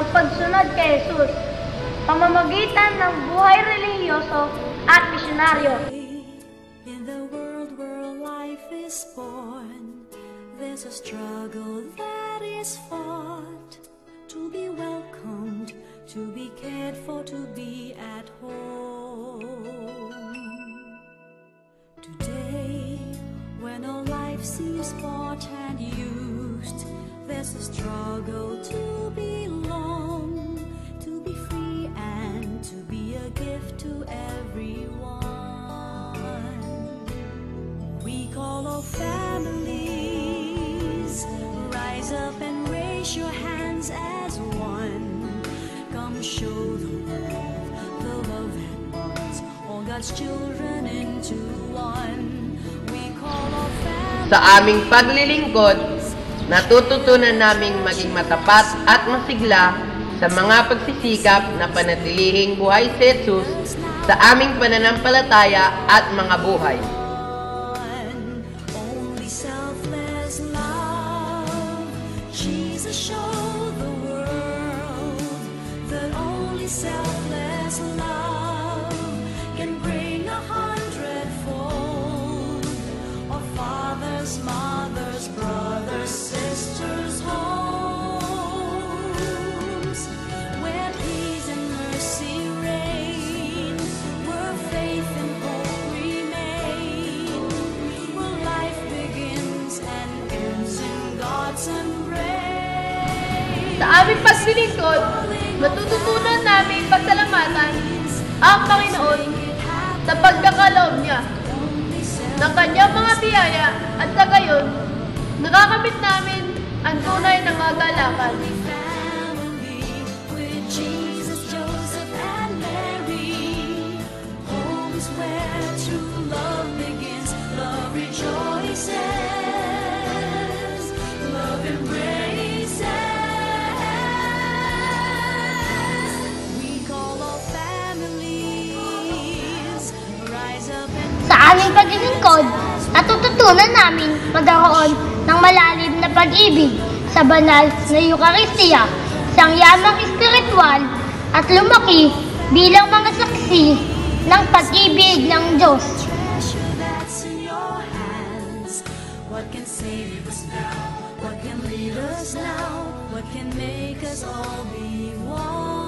pagsunod kay Jesus, pamamagitan ng buhay relihiyoso at misyonaryo. In the world where life is born, there's a struggle that is fought to be welcomed, to be cared for, to be at home. Today, when all life seems bought and used, there's a struggle to belong, to be free and to be a gift to everyone. We call all families, rise up and raise your hands as one. Come show the world the love that bonds all God's children into one. We call all families. Sa aming paglilingkod, natututunan naming maging matapat at masigla sa mga pagsisikap na panatilihing buhay si Jesus sa aming pananampalataya at mga buhay. Only selfless love. Jesus showed the world that only selfless love can bring 100-fold of fathers, mothers, brothers, sisters, homes, where peace and mercy reign, where faith and hope remain, where life begins and ends in God's embrace. Sa aming paglilingkod, matututunan namin pasalamatan ang Panginoon sa pagkakaloob niya ng kanyang mga biyaya at sa gayon, nakakamit namin ang tunay na kagalakan. Family with Jesus, Joseph, and Mary, homes where true love begins, love rejoices, love embraces. We call all families, rise up and Sa aming paglilingkod, natututunan namin magkaroon ng malalim na pag-ibig sa banal na Eucharistia, isang yamang espiritual at lumaki bilang mga saksi ng pag-ibig ng Diyos. treasure that's in your hands. What can save us now? What can lead us now? What can make us all be one?